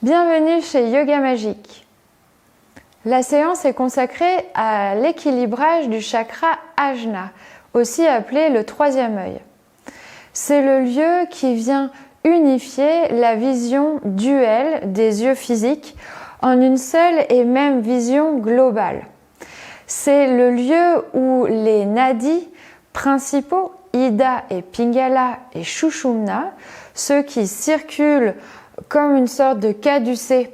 Bienvenue chez Yoga Magique. La séance est consacrée à l'équilibrage du chakra Ajna, aussi appelé le troisième œil. C'est le lieu qui vient unifier la vision duelle des yeux physiques en une seule et même vision globale. C'est le lieu où les nadis principaux, Ida et Pingala et Shushumna, ceux qui circulent comme une sorte de caducée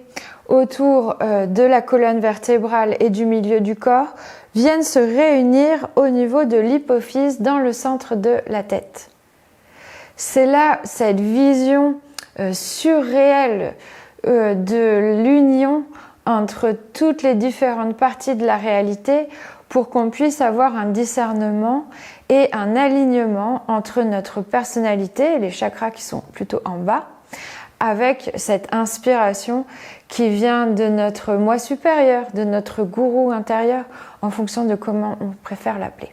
autour de la colonne vertébrale et du milieu du corps, viennent se réunir au niveau de l'hypophyse dans le centre de la tête. C'est là cette vision surréelle de l'union entre toutes les différentes parties de la réalité pour qu'on puisse avoir un discernement et un alignement entre notre personnalité, les chakras qui sont plutôt en bas, avec cette inspiration qui vient de notre moi supérieur, de notre gourou intérieur, en fonction de comment on préfère l'appeler.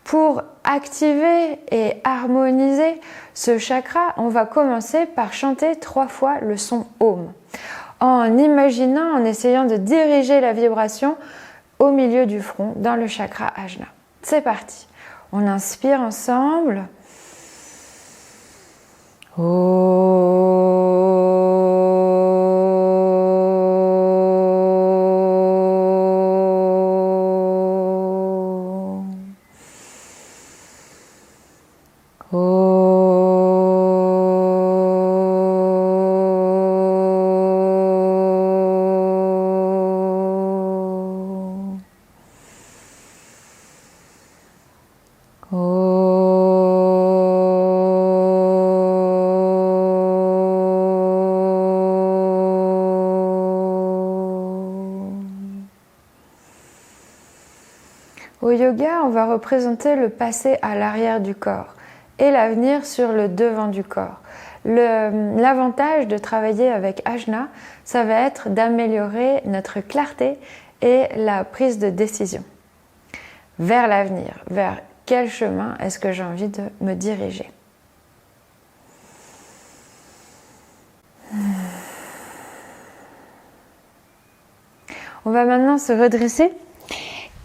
Pour activer et harmoniser ce chakra, on va commencer par chanter 3 fois le son Om, en imaginant, en essayant de diriger la vibration au milieu du front, dans le chakra Ajna. C'est parti. On inspire ensemble. Au yoga, on va représenter le passé à l'arrière du corps et l'avenir sur le devant du corps. L'avantage de travailler avec Ajna, ça va être d'améliorer notre clarté et la prise de décision vers l'avenir, vers quel chemin est-ce que j'ai envie de me diriger. On va maintenant se redresser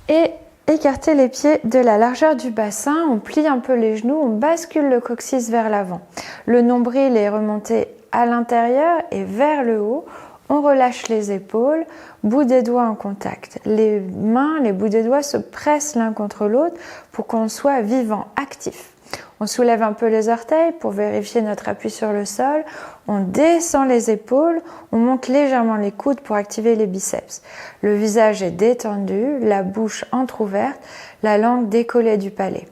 et écarter les pieds de la largeur du bassin, on plie un peu les genoux, on bascule le coccyx vers l'avant. Le nombril est remonté à l'intérieur et vers le haut. On relâche les épaules, bout des doigts en contact. Les mains, les bouts des doigts se pressent l'un contre l'autre pour qu'on soit vivant, actif. On soulève un peu les orteils pour vérifier notre appui sur le sol. On descend les épaules, on monte légèrement les coudes pour activer les biceps. Le visage est détendu, la bouche entrouverte, la langue décollée du palais.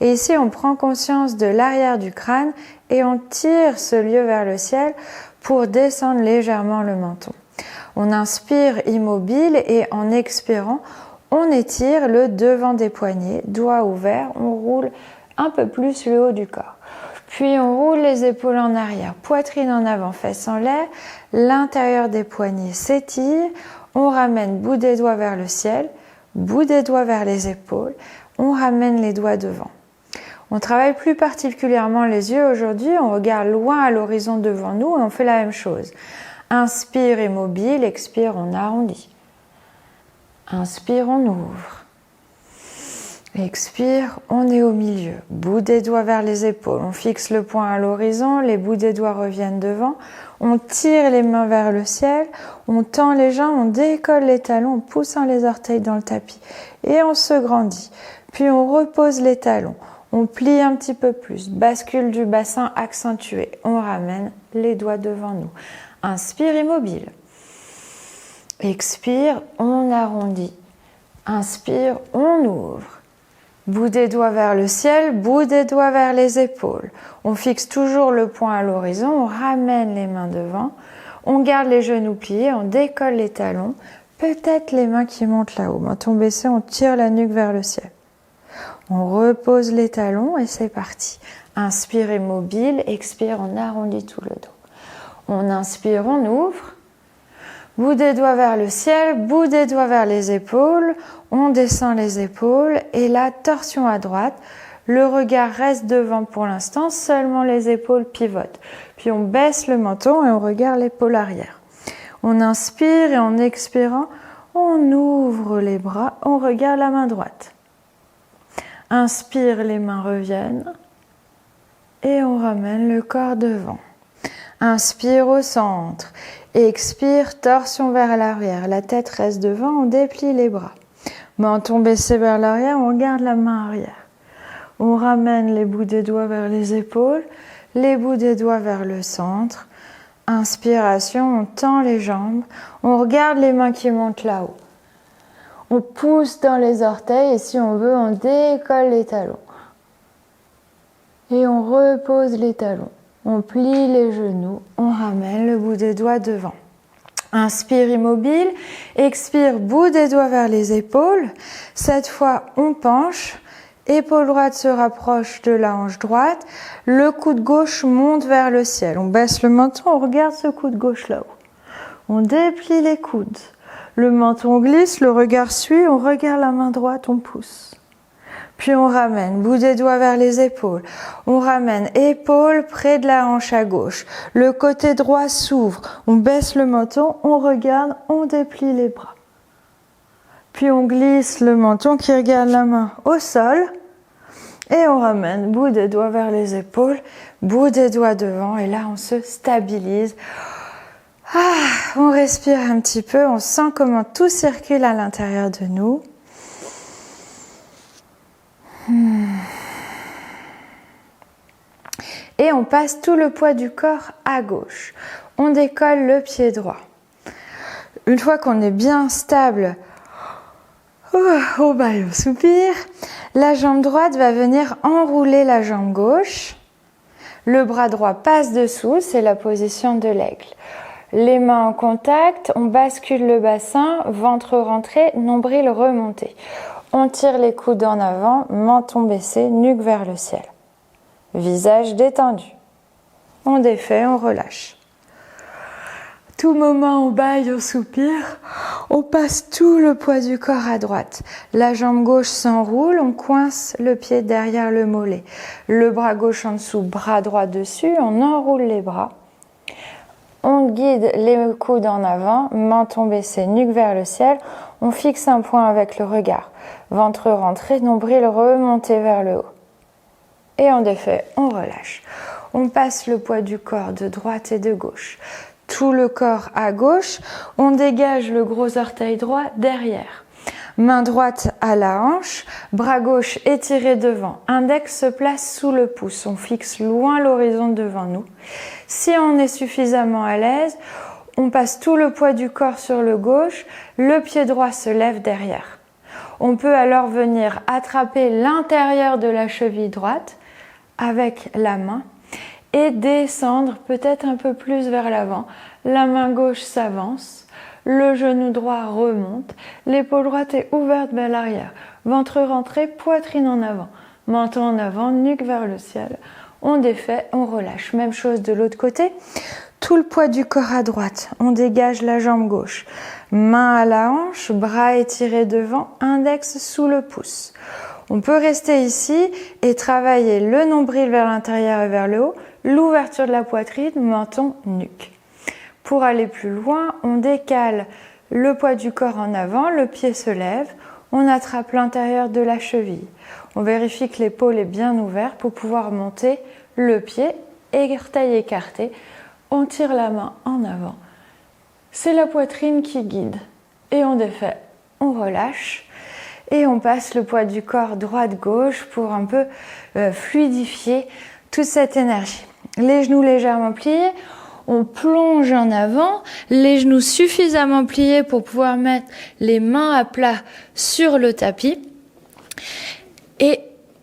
Et ici, on prend conscience de l'arrière du crâne et on tire ce lieu vers le ciel pour descendre légèrement le menton. On inspire immobile et en expirant, on étire le devant des poignets, doigts ouverts, on roule un peu plus le haut du corps. Puis on roule les épaules en arrière, poitrine en avant, fesses en l'air, l'intérieur des poignets s'étire, on ramène bout des doigts vers le ciel, bout des doigts vers les épaules, on ramène les doigts devant. On travaille plus particulièrement les yeux aujourd'hui, on regarde loin à l'horizon devant nous et on fait la même chose. Inspire immobile, expire, on arrondit. Inspire, on ouvre. Expire, on est au milieu. Bout des doigts vers les épaules. On fixe le poing à l'horizon, les bouts des doigts reviennent devant. On tire les mains vers le ciel, on tend les jambes, on décolle les talons en poussant les orteils dans le tapis. Et on se grandit. Puis on repose les talons. On plie un petit peu plus. Bascule du bassin accentué. On ramène les doigts devant nous. Inspire immobile. Expire, on arrondit. Inspire, on ouvre. Bout des doigts vers le ciel, bout des doigts vers les épaules. On fixe toujours le poing à l'horizon, on ramène les mains devant, on garde les genoux pliés, on décolle les talons, peut-être les mains qui montent là-haut. Menton baissé, on tire la nuque vers le ciel. On repose les talons et c'est parti. Inspire immobile, expire, on arrondit tout le dos. On inspire, on ouvre. Bout des doigts vers le ciel, bout des doigts vers les épaules, on descend les épaules et la torsion à droite, Le regard reste devant pour l'instant, seulement les épaules pivotent. Puis on baisse le menton et on regarde l'épaule arrière. On inspire et en expirant, on ouvre les bras, on regarde la main droite. Inspire, les mains reviennent et on ramène le corps devant. Inspire au centre, expire, torsion vers l'arrière, la tête reste devant, on déplie les bras. Menton baissé vers l'arrière, on garde la main arrière. On ramène les bouts des doigts vers les épaules, les bouts des doigts vers le centre. Inspiration, on tend les jambes, on regarde les mains qui montent là-haut. On pousse dans les orteils et si on veut, on décolle les talons. Et on repose les talons. On plie les genoux, on ramène le bout des doigts devant. Inspire immobile, expire, bout des doigts vers les épaules. Cette fois, on penche. Épaule droite se rapproche de la hanche droite. Le coude gauche monte vers le ciel. On baisse le menton, on regarde ce coude gauche là-haut. On déplie les coudes. Le menton glisse, le regard suit. On regarde la main droite, on pousse. Puis on ramène, bout des doigts vers les épaules. On ramène, épaule près de la hanche à gauche. Le côté droit s'ouvre. On baisse le menton, on regarde, on déplie les bras. Puis on glisse le menton qui regarde la main au sol. Et on ramène, bout des doigts vers les épaules, bout des doigts devant. Et là, on se stabilise. On respire un petit peu, on sent comment tout circule à l'intérieur de nous. Et on passe tout le poids du corps à gauche. On décolle le pied droit. Une fois qu'on est bien stable, au bas et au soupir, la jambe droite va venir enrouler la jambe gauche. Le bras droit passe dessous, c'est la position de l'aigle. Les mains en contact, on bascule le bassin, ventre rentré, nombril remonté. On tire les coudes en avant, menton baissé, nuque vers le ciel. Visage détendu. On défait, on relâche. Tout moment, on bâille, on soupire. On passe tout le poids du corps à droite. La jambe gauche s'enroule, on coince le pied derrière le mollet. Le bras gauche en dessous, bras droit dessus, on enroule les bras. On guide les coudes en avant, menton baissé, nuque vers le ciel. On fixe un point avec le regard. Ventre rentré, nombril remonté vers le haut. Et on défait, on relâche. On passe le poids du corps de droite et de gauche. Tout le corps à gauche, on dégage le gros orteil droit derrière. Main droite à la hanche, bras gauche étiré devant. Index se place sous le pouce, on fixe loin l'horizon devant nous. Si on est suffisamment à l'aise, on passe tout le poids du corps sur le gauche, le pied droit se lève derrière. On peut alors venir attraper l'intérieur de la cheville droite avec la main et descendre peut-être un peu plus vers l'avant. La main gauche s'avance, le genou droit remonte, l'épaule droite est ouverte vers l'arrière, ventre rentré, poitrine en avant, menton en avant, nuque vers le ciel. On défait, on relâche. Même chose de l'autre côté. Tout le poids du corps à droite, on dégage la jambe gauche. Main à la hanche, bras étirés devant, index sous le pouce. On peut rester ici et travailler le nombril vers l'intérieur et vers le haut, l'ouverture de la poitrine, menton, nuque. Pour aller plus loin, on décale le poids du corps en avant, le pied se lève, on attrape l'intérieur de la cheville. On vérifie que l'épaule est bien ouverte pour pouvoir monter le pied, orteil écarté. On tire la main en avant. C'est la poitrine qui guide. Et on défait, on relâche. Et on passe le poids du corps droite-gauche pour un peu fluidifier toute cette énergie. Les genoux légèrement pliés, on plonge en avant, les genoux suffisamment pliés pour pouvoir mettre les mains à plat sur le tapis. Et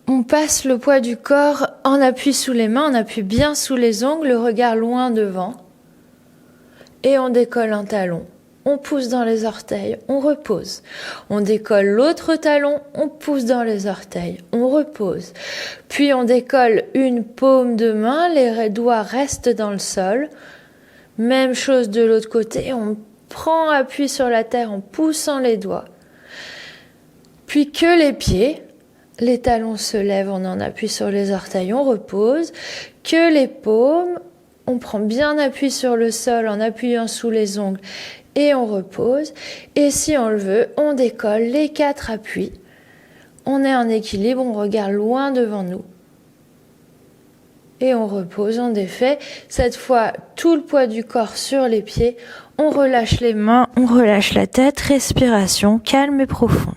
on passe le poids du corps en appui sous les mains, on appuie bien sous les ongles, le regard loin devant. Et on décolle un talon. On pousse dans les orteils, on repose. On décolle l'autre talon, on pousse dans les orteils, on repose. Puis on décolle une paume de main, les doigts restent dans le sol. Même chose de l'autre côté, on prend appui sur la terre en poussant les doigts. Puis que les pieds, les talons se lèvent, on en appuie sur les orteils, on repose. Que les paumes, on prend bien appui sur le sol en appuyant sous les ongles et on repose. Et si on le veut, on décolle les 4 appuis. On est en équilibre, on regarde loin devant nous. Et on repose, on défait. Cette fois, tout le poids du corps sur les pieds. On relâche les mains, on relâche la tête. Respiration calme et profonde.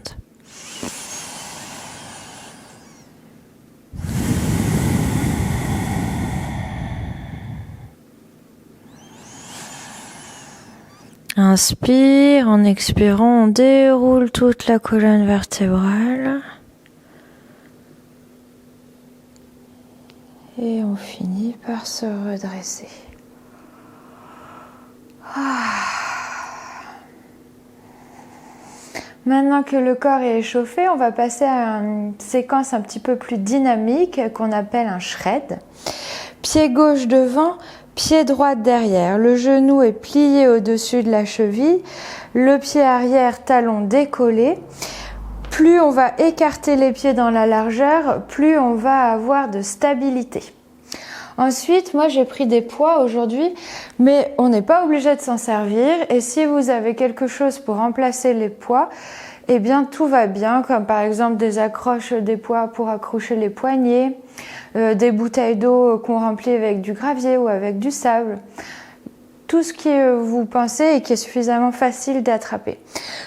Inspire, en expirant, on déroule toute la colonne vertébrale. Et on finit par se redresser. Maintenant que le corps est échauffé, on va passer à une séquence un petit peu plus dynamique qu'on appelle un shred. Pied gauche devant, pied droit derrière. Le genou est plié au-dessus de la cheville. Le pied arrière, talon décollé. Plus on va écarter les pieds dans la largeur, plus on va avoir de stabilité. Ensuite, moi j'ai pris des poids aujourd'hui, mais on n'est pas obligé de s'en servir. Et si vous avez quelque chose pour remplacer les poids, eh bien tout va bien, comme par exemple des accroches, des poids pour accrocher les poignets, des bouteilles d'eau qu'on remplit avec du gravier ou avec du sable. Tout ce que vous pensez et qui est suffisamment facile d'attraper.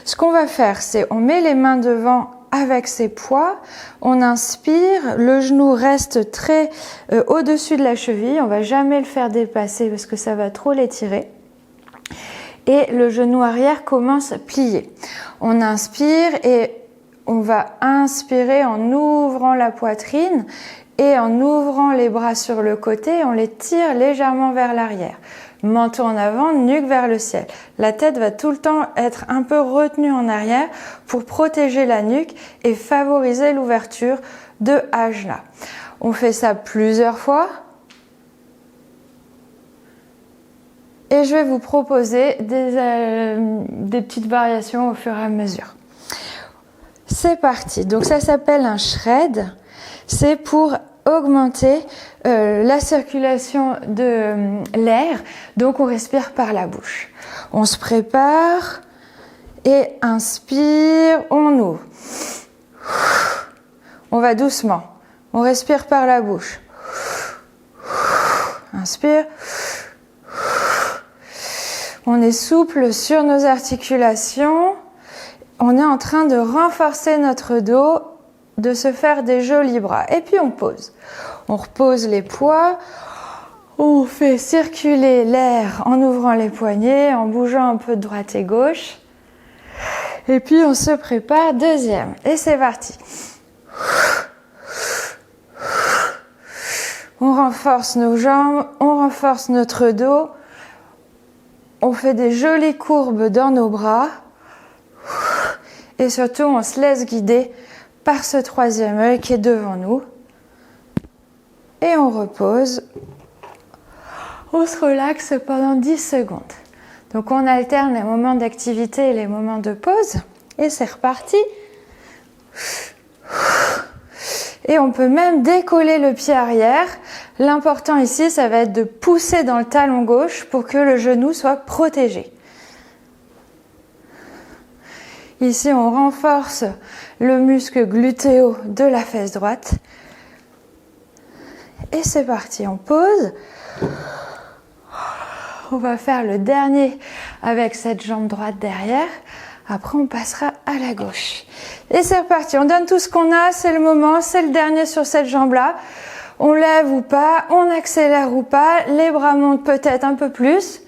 Ce qu'on va faire, c'est on met les mains devant avec ses poids, on inspire, le genou reste très au-dessus de la cheville, on va jamais le faire dépasser parce que ça va trop l'étirer. Et le genou arrière commence à plier. On inspire et on va inspirer en ouvrant la poitrine et en ouvrant les bras sur le côté, on les tire légèrement vers l'arrière. Menton en avant, nuque vers le ciel. La tête va tout le temps être un peu retenue en arrière pour protéger la nuque et favoriser l'ouverture de Ajna. On fait ça plusieurs fois. Et je vais vous proposer des petites variations au fur et à mesure. C'est parti. Donc ça s'appelle un shred. C'est pour augmenter la circulation de l'air. Donc on respire par la bouche. On se prépare et inspire, on ouvre. On va doucement. On respire par la bouche. Inspire. On est souple sur nos articulations. On est en train de renforcer notre dos, de se faire des jolis bras. Et puis on pose. On repose les poids. On fait circuler l'air en ouvrant les poignets, en bougeant un peu de droite et gauche. Et puis on se prépare, deuxième. Et c'est parti. On renforce nos jambes, on renforce notre dos. On fait des jolies courbes dans nos bras. Et surtout, on se laisse guider par ce troisième œil qui est devant nous. Et on repose. On se relaxe pendant 10 secondes. Donc on alterne les moments d'activité et les moments de pause. Et c'est reparti. Et on peut même décoller le pied arrière. L'important ici, ça va être de pousser dans le talon gauche pour que le genou soit protégé. Ici, on renforce le muscle glutéo de la fesse droite. Et c'est parti, on pose. On va faire le dernier avec cette jambe droite derrière. Après, on passera à la gauche. Et c'est reparti, on donne tout ce qu'on a, c'est le moment, c'est le dernier sur cette jambe-là. On lève ou pas, on accélère ou pas, les bras montent peut-être un peu plus.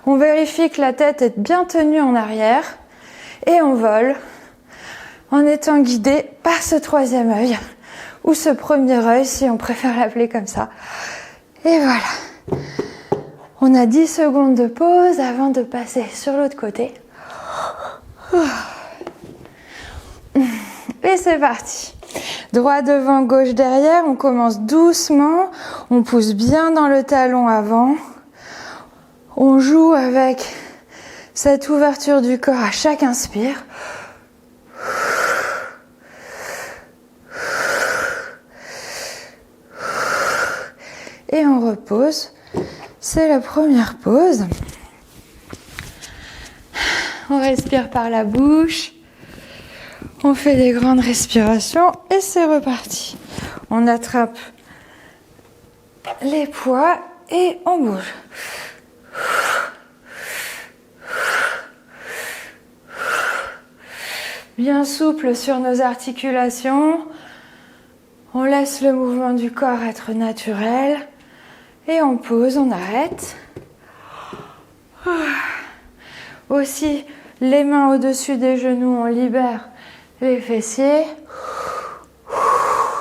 On vérifie que la tête est bien tenue en arrière. Et on vole en étant guidé par ce troisième œil, ou ce premier œil si on préfère l'appeler comme ça. Et voilà. On a 10 secondes de pause avant de passer sur l'autre côté. Et c'est parti. Droit devant, gauche derrière. On commence doucement. On pousse bien dans le talon avant. On joue avec cette ouverture du corps à chaque inspire. pose. C'est la première pause. On respire par la bouche. On fait des grandes respirations et c'est reparti. On attrape les poids et on bouge. Bien souple sur nos articulations. On laisse le mouvement du corps être naturel. Et on pose, on arrête. Aussi, les mains au-dessus des genoux, on libère les fessiers.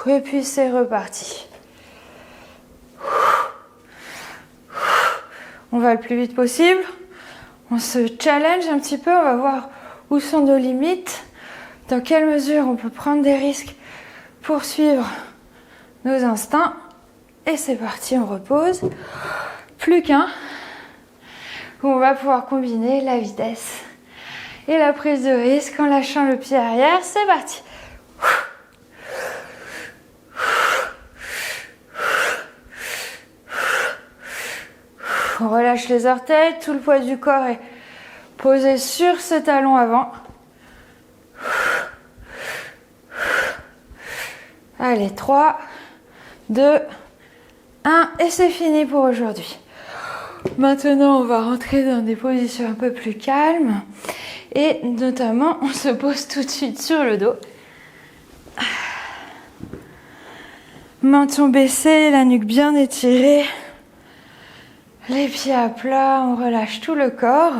Et puis c'est reparti. On va le plus vite possible. On se challenge un petit peu, on va voir où sont nos limites, dans quelle mesure on peut prendre des risques pour suivre nos instincts. Et c'est parti, on repose. Plus qu'un, où on va pouvoir combiner la vitesse et la prise de risque en lâchant le pied arrière. C'est parti. On relâche les orteils, tout le poids du corps est posé sur ce talon avant. Allez, 3, 2, 1 et c'est fini pour aujourd'hui. Maintenant, on va rentrer dans des positions un peu plus calmes et notamment, on se pose tout de suite sur le dos. Menton baissé, la nuque bien étirée. Les pieds à plat, on relâche tout le corps.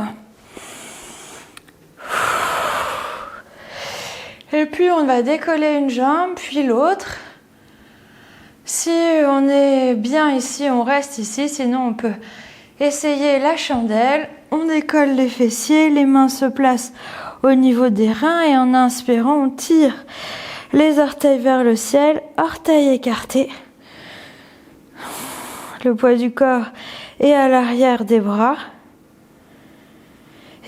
Et puis on va décoller une jambe, puis l'autre. Si on est bien ici, on reste ici. Sinon, on peut essayer la chandelle. On décolle les fessiers, les mains se placent au niveau des reins et en inspirant, on tire les orteils vers le ciel, orteils écartés. Le poids du corps est à l'arrière des bras.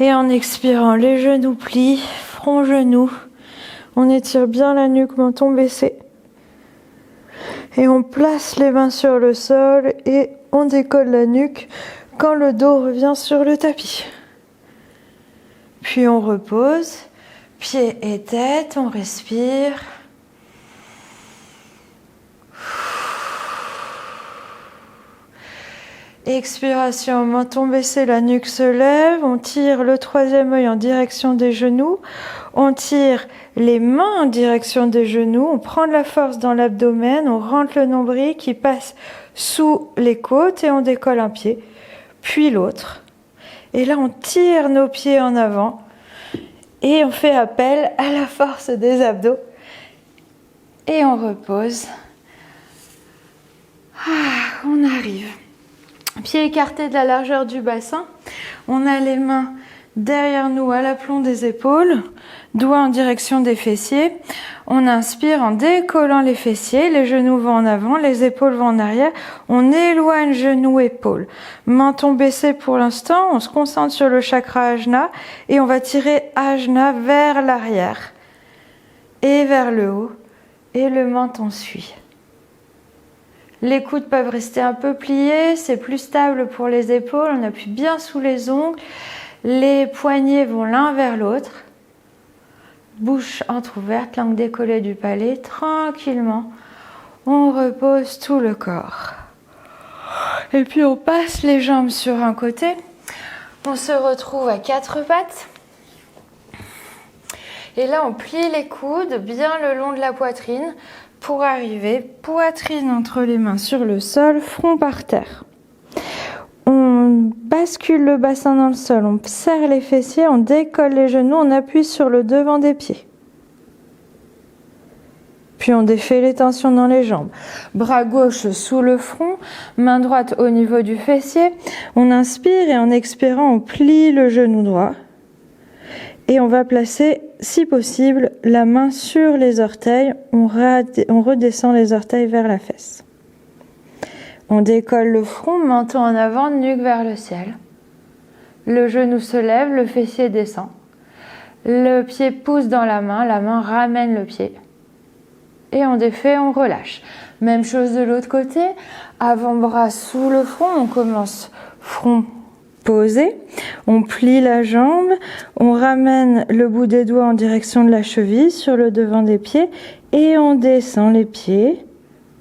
Et en expirant, les genoux plient, front genou. On étire bien la nuque, menton baissé. Et on place les mains sur le sol et on décolle la nuque quand le dos revient sur le tapis. Puis on repose, pieds et tête, on respire. Expiration, menton baissé, la nuque se lève, on tire le troisième œil en direction des genoux, on tire les mains en direction des genoux, on prend de la force dans l'abdomen, on rentre le nombril qui passe sous les côtes et on décolle un pied, puis l'autre. Et là on tire nos pieds en avant et on fait appel à la force des abdos et on repose. On arrive. Pieds écartés de la largeur du bassin. On a les mains derrière nous à l'aplomb des épaules, doigts en direction des fessiers. On inspire en décollant les fessiers, les genoux vont en avant, les épaules vont en arrière. On éloigne genoux, épaules. Menton baissé pour l'instant, on se concentre sur le chakra Ajna et on va tirer Ajna vers l'arrière et vers le haut et le menton suit. Les coudes peuvent rester un peu pliés, c'est plus stable pour les épaules, on appuie bien sous les ongles, les poignets vont l'un vers l'autre, bouche entrouverte, langue décollée du palais, tranquillement, on repose tout le corps. Et puis on passe les jambes sur un côté, on se retrouve à quatre pattes, et là on plie les coudes bien le long de la poitrine, pour arriver, poitrine entre les mains sur le sol, front par terre. On bascule le bassin dans le sol, on serre les fessiers, on décolle les genoux, on appuie sur le devant des pieds. Puis on défait les tensions dans les jambes. Bras gauche sous le front, main droite au niveau du fessier. On inspire et en expirant, on plie le genou droit. Et on va placer, si possible, la main sur les orteils. On redescend les orteils vers la fesse. On décolle le front, menton en avant, nuque vers le ciel. Le genou se lève, le fessier descend. Le pied pousse dans la main ramène le pied. Et on défait, on relâche. Même chose de l'autre côté, avant-bras sous le front, on commence front posé, on plie la jambe, on ramène le bout des doigts en direction de la cheville sur le devant des pieds et on descend les pieds,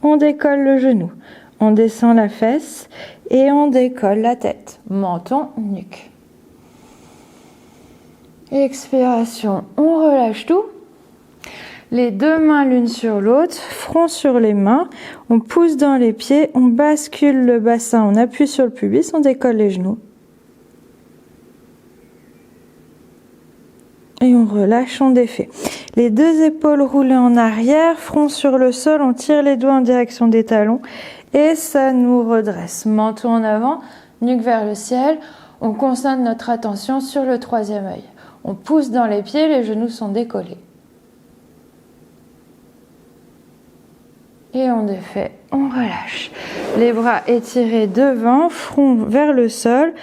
on décolle le genou, on descend la fesse et on décolle la tête, menton, nuque. Expiration, on relâche tout. Les deux mains l'une sur l'autre, front sur les mains, on pousse dans les pieds, on bascule le bassin, on appuie sur le pubis, on décolle les genoux. Et on relâche, on défait. Les deux épaules roulées en arrière, front sur le sol, on tire les doigts en direction des talons et ça nous redresse. Menton en avant, nuque vers le ciel, on concentre notre attention sur le troisième œil. On pousse dans les pieds, les genoux sont décollés. Et on défait, on relâche. Les bras étirés devant, front vers le sol.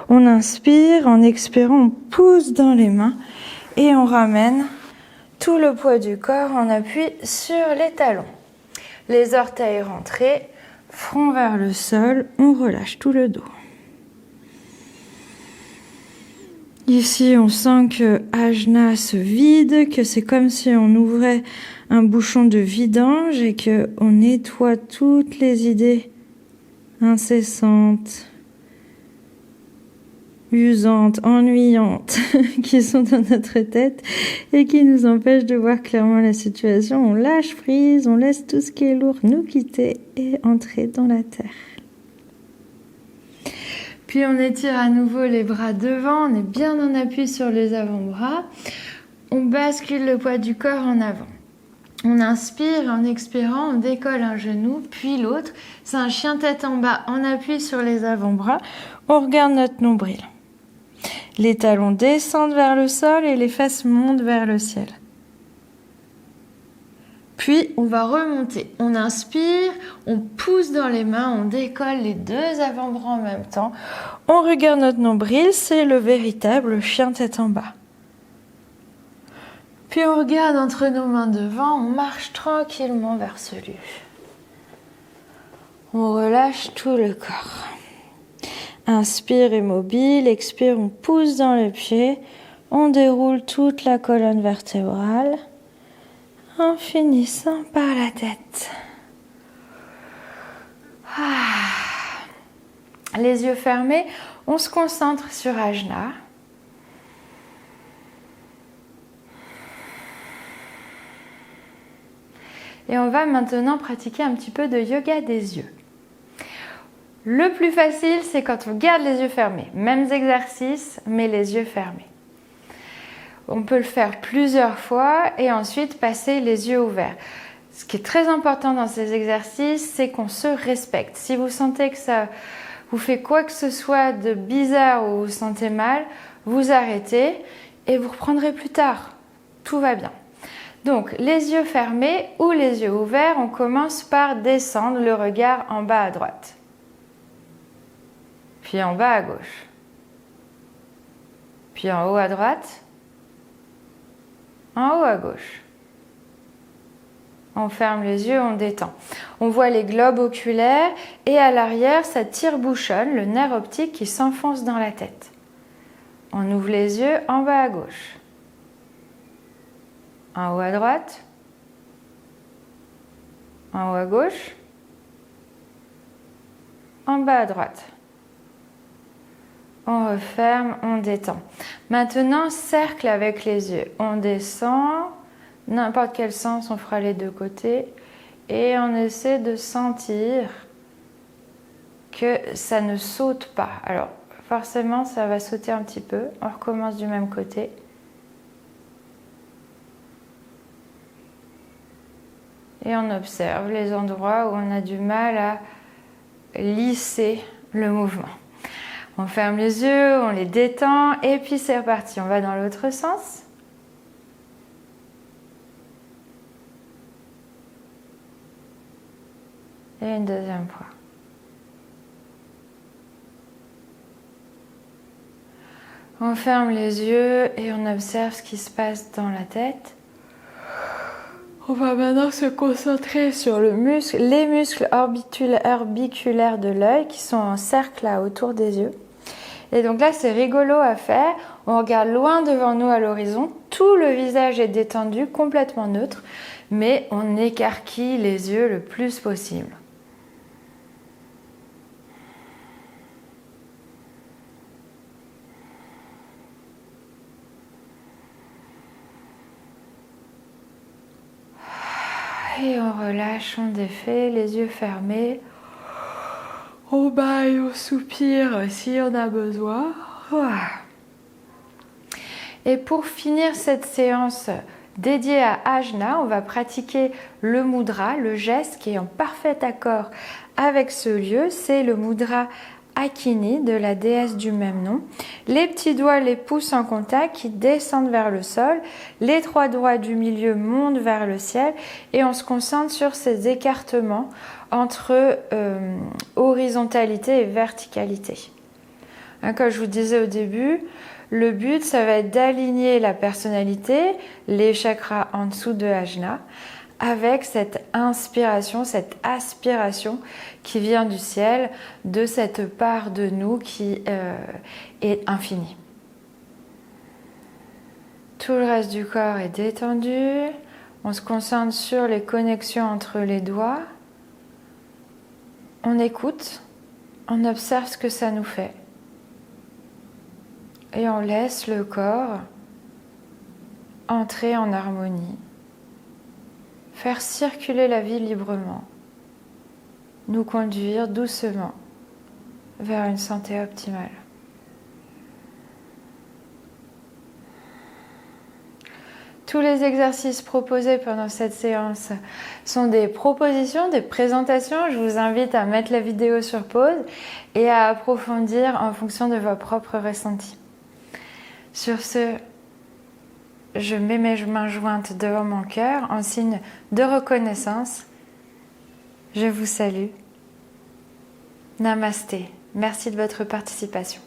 On inspire, en expirant, on pousse dans les mains et on ramène tout le poids du corps en appui sur les talons. Les orteils rentrés, front vers le sol, on relâche tout le dos. Ici, on sent que Ajna se vide, que c'est comme si on ouvrait un bouchon de vidange et que on nettoie toutes les idées incessantes, usantes, ennuyantes qui sont dans notre tête et qui nous empêchent de voir clairement la situation. On lâche prise, on laisse tout ce qui est lourd nous quitter et entrer dans la terre. Puis on étire à nouveau les bras devant, on est bien en appui sur les avant-bras. On bascule le poids du corps en avant. On inspire, en expirant, on décolle un genou, puis l'autre. C'est un chien tête en bas, on appuie sur les avant-bras. On regarde notre nombril. Les talons descendent vers le sol et les fesses montent vers le ciel. Puis, on va remonter. On inspire, on pousse dans les mains, on décolle les deux avant-bras en même temps. On regarde notre nombril, c'est le véritable chien tête en bas. Puis, on regarde entre nos mains devant, on marche tranquillement vers ce lieu. On relâche tout le corps. Inspire immobile, expire, on pousse dans les pieds. On déroule toute la colonne vertébrale. En finissant par la tête. Les yeux fermés, on se concentre sur Ajna. Et on va maintenant pratiquer un petit peu de yoga des yeux. Le plus facile, c'est quand on garde les yeux fermés. Mêmes exercices, mais les yeux fermés. On peut le faire plusieurs fois et ensuite passer les yeux ouverts. Ce qui est très important dans ces exercices, c'est qu'on se respecte. Si vous sentez que ça vous fait quoi que ce soit de bizarre ou vous vous sentez mal, vous arrêtez et vous reprendrez plus tard. Tout va bien. Donc, les yeux fermés ou les yeux ouverts, on commence par descendre le regard en bas à droite. Puis en bas à gauche. Puis en haut à droite. En haut à gauche. On ferme les yeux, on détend. On voit les globes oculaires et à l'arrière, ça tire-bouchonne, le nerf optique qui s'enfonce dans la tête. On ouvre les yeux en bas à gauche. En haut à droite. En haut à gauche. En bas à droite. On referme, on détend. Maintenant, cercle avec les yeux. On descend, n'importe quel sens, on fera les deux côtés. Et on essaie de sentir que ça ne saute pas. Alors, forcément, ça va sauter un petit peu. On recommence du même côté. Et on observe les endroits où on a du mal à lisser le mouvement. On ferme les yeux, on les détend et puis c'est reparti. On va dans l'autre sens. Et une deuxième fois. On ferme les yeux et on observe ce qui se passe dans la tête. On va maintenant se concentrer sur les muscles orbiculaires de l'œil qui sont en cercle là autour des yeux. Et donc là, c'est rigolo à faire. On regarde loin devant nous à l'horizon. Tout le visage est détendu, complètement neutre, mais on écarquille les yeux le plus possible. Et on relâche, on défait, les yeux fermés. On baille, on soupire si on a besoin. Voilà. Et pour finir cette séance dédiée à Ajna, on va pratiquer le mudra, le geste qui est en parfait accord avec ce lieu. C'est le mudra Akini de la déesse du même nom. Les petits doigts, les pouces en contact qui descendent vers le sol. Les 3 doigts du milieu montent vers le ciel et on se concentre sur ces écartements entre horizontalité et verticalité. Hein, comme je vous disais au début, le but, ça va être d'aligner la personnalité, les chakras en dessous de Ajna, avec cette inspiration, cette aspiration qui vient du ciel, de cette part de nous qui est infinie. Tout le reste du corps est détendu. On se concentre sur les connexions entre les doigts. On écoute, on observe ce que ça nous fait. Et on laisse le corps entrer en harmonie. Faire circuler la vie librement, nous conduire doucement vers une santé optimale. Tous les exercices proposés pendant cette séance sont des propositions, des présentations. Je vous invite à mettre la vidéo sur pause et à approfondir en fonction de vos propres ressentis. Sur ce, je mets mes mains jointes devant mon cœur en signe de reconnaissance. Je vous salue. Namasté. Merci de votre participation.